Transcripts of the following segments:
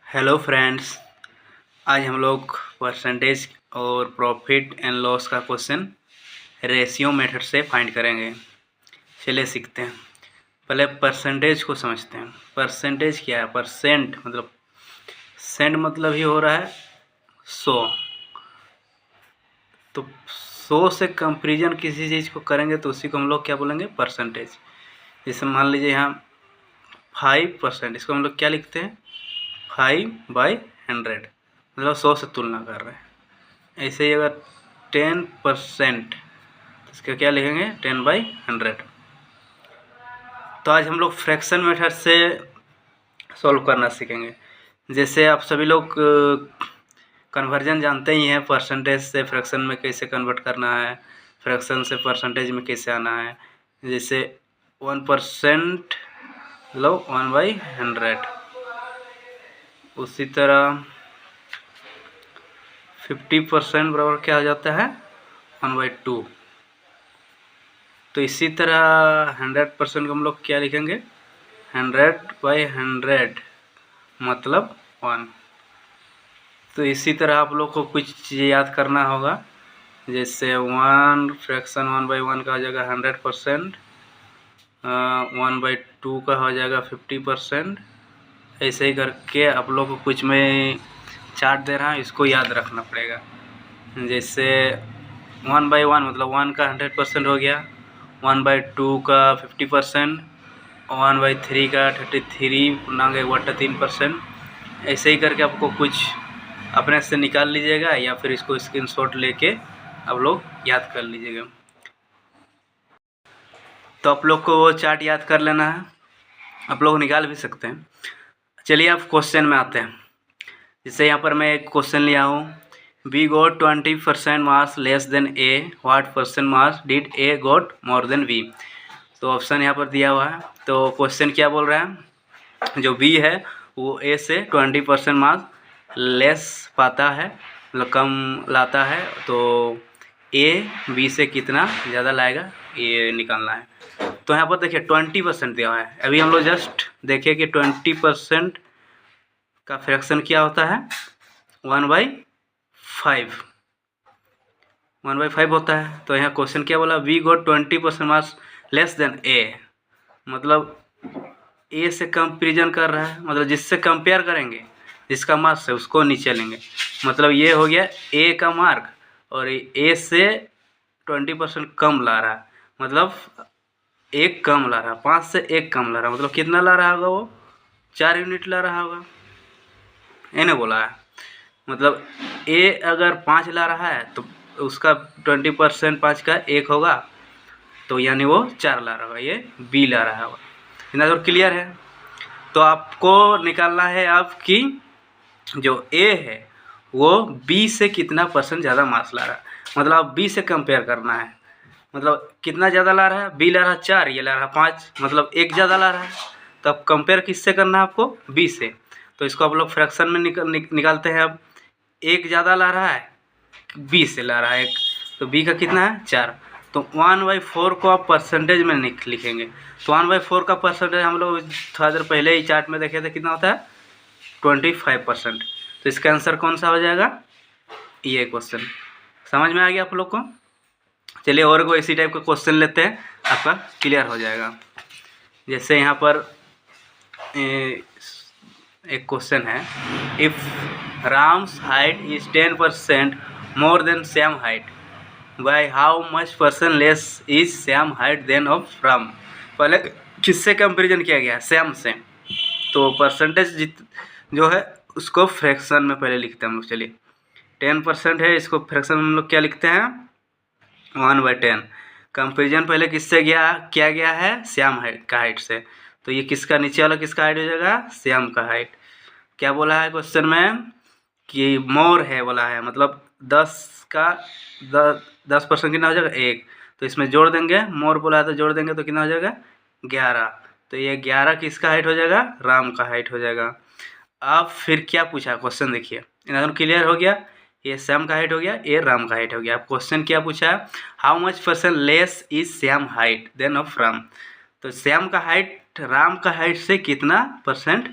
Hello friends, आज हम लोग परसेंटेज और प्रॉफिट एंड लॉस का क्वेश्चन रेशियो मेथड से फाइंड करेंगे। चलिए सीखते हैं। पहले परसेंटेज को समझते हैं। परसेंटेज क्या है? परसेंट मतलब सेंट मतलब ही हो रहा है 100। तो 100 से कंपेरिजन किसी चीज़ को करेंगे तो उसी को हम लोग क्या बोलेंगे? परसेंटेज। जैसे मान लीजिए यहाँ 5%, इसको हम लोग क्या लिखते हैं? 5/100, मतलब 100 से तुलना कर रहे हैं। ऐसे ही अगर 10%, इसका क्या लिखेंगे? 10/100। तो आज हम लोग फ्रैक्शन मेथड से सॉल्व करना सीखेंगे। जैसे आप सभी लोग कन्वर्जन जानते ही हैं, परसेंटेज से फ्रैक्शन में कैसे कन्वर्ट करना है, फ्रैक्शन से परसेंटेज में कैसे आना है। जैसे 1% मतलब 1/100, उसी तरह 50% बराबर क्या हो जाता है? 1/2। तो इसी तरह 100% को हम लोग क्या लिखेंगे? 100/100 मतलब 1। तो इसी तरह आप लोग को कुछ चीज़ें याद करना होगा। जैसे 1 फ्रैक्शन 1/1 का हो जाएगा 100%, 1/2 का हो जाएगा 50%। ऐसे ही करके आप लोग को कुछ मैं चार्ट दे रहा हूँ, इसको याद रखना पड़ेगा। जैसे 1/1 मतलब 1 का 100% हो गया, 1/2 का 50%, 1/3 का 33.3%। ऐसे ही करके आपको कुछ अपने से निकाल लीजिएगा या फिर इसको स्क्रीनशॉट लेके आप लोग याद कर लीजिएगा। तो आप लोग को वो चार्ट याद कर लेना है, आप लोग निकाल भी सकते हैं। चलिए अब क्वेश्चन में आते हैं। जैसे यहाँ पर मैं एक क्वेश्चन लिया हूँ, B got 20% marks less than A, what percent marks did A got more than B. तो ऑप्शन यहाँ पर दिया हुआ है। तो क्वेश्चन क्या बोल रहा है? जो बी है वो ए से 20% मार्क्स लेस पाता है, मतलब कम लाता है। तो ए बी से कितना ज़्यादा लाएगा ये निकालना है। तो यहाँ पर देखिए 20% दिया हुआ है। अभी हम लोग जस्ट देखिए कि 20% का फ्रैक्शन क्या होता है? 1/5 होता है। तो यहाँ क्वेश्चन क्या बोला? We got 20% marks less than A, मतलब ए से कंपेरिजन कर रहा है, मतलब जिससे कंपेयर करेंगे, जिसका मार्क्स है उसको नीचे लेंगे। मतलब ये हो गया ए का मार्क और ए से 20% कम ला रहा है, मतलब एक कम ला रहा है, 5 से एक कम ला रहा है। मतलब कितना ला रहा होगा? वो 4 यूनिट ला रहा होगा। इन्हें बोला है मतलब ए अगर 5 ला रहा है तो उसका 20% 5 का 1 होगा, तो यानी वो 4 ला रहा होगा, ये बी ला रहा होगा। इतना तो क्लियर है। तो आपको निकालना है आपकी जो ए है वो बी से कितना परसेंट ज़्यादा मार्क्स ला रहा है, मतलब आप बी से कंपेयर करना है। मतलब कितना ज़्यादा ला रहा है? बी ला रहा है 4, ये ला रहा है 5, मतलब एक ज़्यादा ला रहा है। तो अब कंपेयर किससे करना है आपको? बी से। तो इसको आप लोग फ्रैक्शन में निकालते हैं। अब एक ज़्यादा ला रहा है, बी से ला रहा है एक, तो बी का कितना है? 4। तो 1/4 को आप परसेंटेज में लिखेंगे। तो 1/4 का परसेंटेज हम लोग थोड़ा देर पहले ही चार्ट में देखे थे, कितना होता है? 25%। तो इसका आंसर कौन सा हो जाएगा? ये क्वेश्चन समझ में आ गया आप लोग को? चलिए और कोई इसी टाइप का क्वेश्चन लेते हैं, आपका क्लियर हो जाएगा। जैसे यहाँ पर एक क्वेश्चन है, if Ram's height is 10% more than Sam height, by how much percent less is Sam height than of Ram. पहले किससे कंपेरिजन किया गया? सैम से। तो परसेंटेज जो है उसको फ्रैक्शन में पहले लिखते हैं हम लोग। चलिए 10% है, इसको फ्रैक्शन में हम लोग क्या लिखते हैं? 1/10। कंपेरिजन पहले किससे किया गया है? श्याम हाइट का हाइट से। तो ये किसका नीचे वाला किसका हाइट हो जाएगा? श्याम का हाइट। क्या बोला है क्वेश्चन में? कि मोर है बोला है, मतलब 10% कितना हो जाएगा? 1। तो इसमें जोड़ देंगे, मोर बोला है तो जोड़ देंगे तो कितना हो जाएगा? 11। तो ये 11 किसका हाइट हो जाएगा? राम का हाइट हो जाएगा। अब फिर क्या पूछा क्वेश्चन देखिए, इन क्लियर हो गया। ये श्याम का हाइट हो गया, ये राम का हाइट हो गया। अब क्वेश्चन क्या पूछा है? How much percent less is Shyam height than of Ram. तो श्याम का हाइट राम का हाइट से कितना परसेंट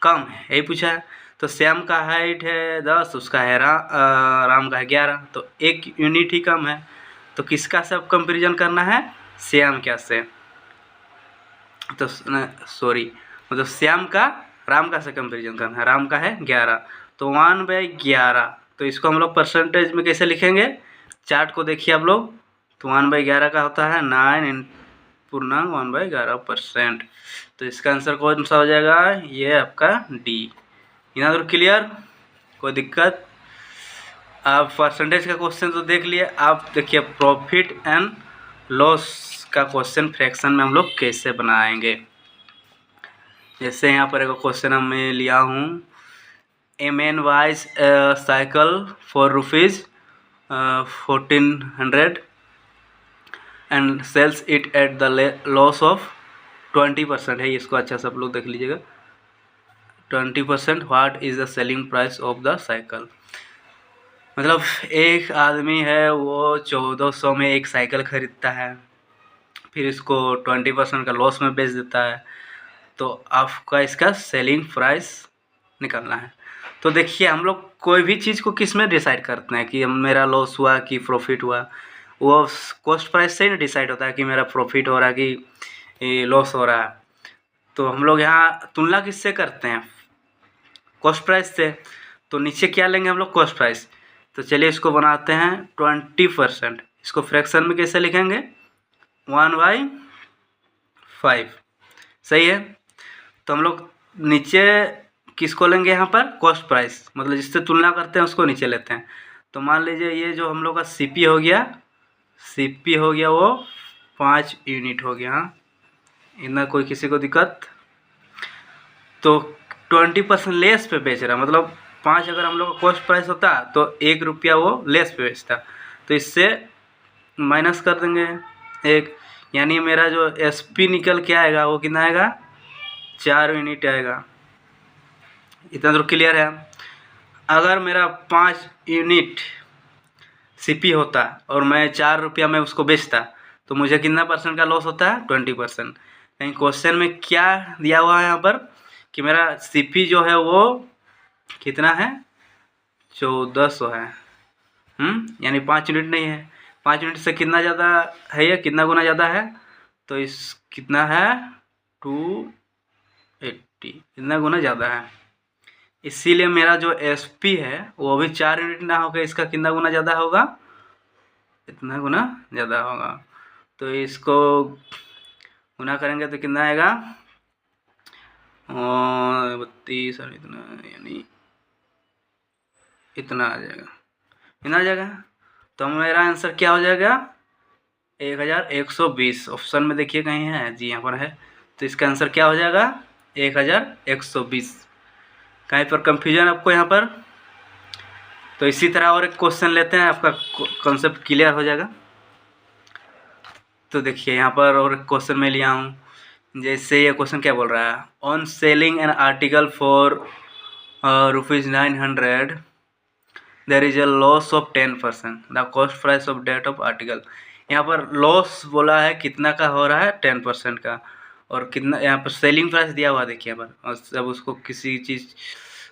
कम है, यही पूछा है। तो श्याम का हाइट है 10, उसका है राम का है 11, तो 1 यूनिट ही कम है। तो किसका से अब कंपेरिजन करना है? श्याम क्या से, तो सॉरी मतलब श्याम का राम का से कंपेरिजन करना है। राम का है 11, तो 1/11। तो इसको हम लोग परसेंटेज में कैसे लिखेंगे? चार्ट को देखिए आप लोग, तो 1/11 का होता है 9 पूर्णांक 1/11%। तो इसका आंसर कौन सा हो जाएगा? ये आपका डी। इतना तो क्लियर, कोई दिक्कत? आप परसेंटेज का क्वेश्चन तो देख लिए, आप देखिए प्रॉफिट एंड लॉस का क्वेश्चन फ्रैक्शन में हम लोग कैसे बनाएंगे। जैसे यहाँ पर एक क्वेश्चन मैं लिया हूँ, a man buys cycle for ₹1400 and sells it at the loss of 20% है। इसको अच्छा सब लोग देख लीजिएगा, 20%। What is the selling price of the cycle? मतलब एक आदमी है, वो 1400 में एक साइकिल खरीदता है, फिर इसको 20% का लॉस में बेच देता है। तो आपका इसका सेलिंग प्राइस निकालना है। तो देखिए हम लोग कोई भी चीज़ को किस में डिसाइड करते हैं कि मेरा लॉस हुआ कि प्रॉफिट हुआ? वो कॉस्ट प्राइस से ही डिसाइड होता है कि मेरा प्रॉफिट हो रहा है कि लॉस हो रहा है। तो हम लोग यहाँ तुलना किससे करते हैं? कॉस्ट प्राइस से। तो नीचे क्या लेंगे हम लोग? Cost price. तो चलिए इसको बनाते हैं 20%। इसको फ्रैक्शन में कैसे लिखेंगे? 1/5। सही है। तो हम लोग नीचे किसको लेंगे यहाँ पर? कॉस्ट प्राइस, मतलब जिससे तुलना करते हैं उसको नीचे लेते हैं। तो मान लीजिए ये जो हम लोग का सीपी हो गया, वो 5 यूनिट हो गया। हाँ, इतना कोई किसी को दिक्कत? तो 20% लेस पे बेच रहा, मतलब 5 अगर हम लोग का कॉस्ट प्राइस होता तो 1 रुपया वो लेस पे बेचता। तो इससे माइनस कर देंगे 1, यानी मेरा जो एसपी निकल के आएगा वो कितना आएगा? 4 यूनिट आएगा। इतना तो क्लियर है। अगर मेरा 5 यूनिट सीपी होता और मैं 4 रुपया में उसको बेचता तो मुझे कितना परसेंट का लॉस होता है? 20%। लेकिन क्वेश्चन में क्या दिया हुआ है यहाँ पर कि मेरा सीपी जो है वो कितना है? 1400 है। यानी 5 यूनिट नहीं है। 5 यूनिट से कितना ज़्यादा है? ये कितना गुना ज़्यादा है? तो इस कितना है? 280, कितना गुना ज़्यादा है। इसीलिए मेरा जो एसपी है वो भी 4 यूनिट ना होकर इसका कितना गुना ज़्यादा होगा? इतना गुना ज़्यादा होगा। तो इसको गुना करेंगे तो कितना आएगा? 32 और इतना, यानी इतना आ जाएगा, इतना आ जाएगा। तो मेरा आंसर क्या हो जाएगा? 1120। ऑप्शन में देखिए कहीं है जी, यहाँ पर है। तो इसका आंसर क्या हो जाएगा? 1120। कहीं पर कंफ्यूजन आपको यहाँ पर? तो इसी तरह और एक क्वेश्चन लेते हैं, आपका कॉन्सेप्ट क्लियर हो जाएगा। तो देखिए यहाँ पर और एक क्वेश्चन मैं लिया हूँ। जैसे ये क्वेश्चन क्या बोल रहा है? On selling an article for ₹900 there is a loss of 10%, the cost price of that of article. यहाँ पर लॉस बोला है, कितना का हो रहा है? 10% का। और कितना यहाँ पर सेलिंग प्राइस दिया हुआ देखिए यहाँ पर। और जब उसको किसी चीज़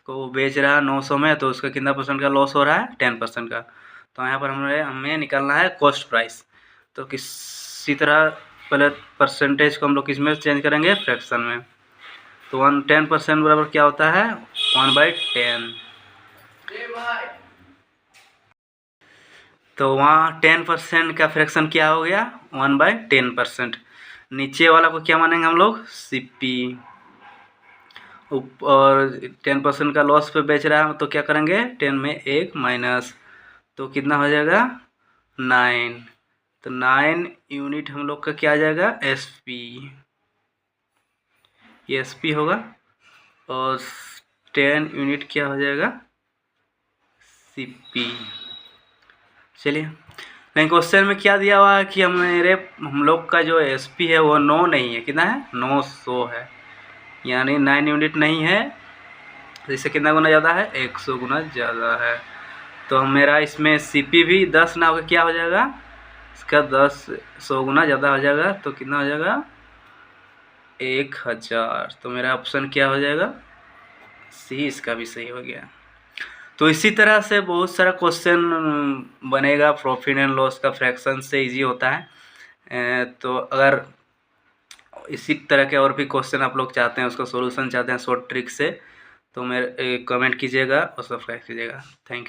को वो बेच रहा है 900 में, तो उसका कितना परसेंट का लॉस हो रहा है? 10% का। तो यहाँ पर हमें निकालना है कॉस्ट प्राइस। तो किसी तरह पहले परसेंटेज को हम लोग किस में चेंज करेंगे? फ्रैक्शन में। तो 10% बराबर क्या होता है? 1/10। तो वहाँ 10% का फ्रैक्शन क्या हो गया? 1/10%। नीचे वाला को क्या मानेंगे हम लोग? सीपी। और 10% का लॉस पे बेच रहा है तो क्या करेंगे? 10 में 1 माइनस, तो कितना हो जाएगा? 9। तो 9 यूनिट हम लोग का क्या आ जाएगा? एसपी। ये एसपी होगा। और 10 यूनिट क्या हो जाएगा? सीपी। चलिए, लेकिन क्वेश्चन में क्या दिया हुआ है कि हम लोग का जो एसपी है वो 9 नहीं है। कितना है? 900 है, यानी 9 यूनिट नहीं है। तो इससे कितना गुना ज़्यादा है? 100 गुना ज़्यादा है। तो मेरा इसमें सीपी भी 10 ना होकर क्या हो जाएगा? इसका 100 गुना ज़्यादा हो जाएगा। तो कितना हो जाएगा? 1000। तो मेरा ऑप्शन क्या हो जाएगा? सी इसका भी सही हो गया। तो इसी तरह से बहुत सारा क्वेश्चन बनेगा। प्रॉफिट एंड लॉस का फ्रैक्शन से इजी होता है। तो अगर इसी तरह के और भी क्वेश्चन आप लोग चाहते हैं, उसका सॉल्यूशन चाहते हैं शॉर्ट ट्रिक से, तो मेरे कमेंट कीजिएगा और सब्सक्राइब कीजिएगा। Thank you.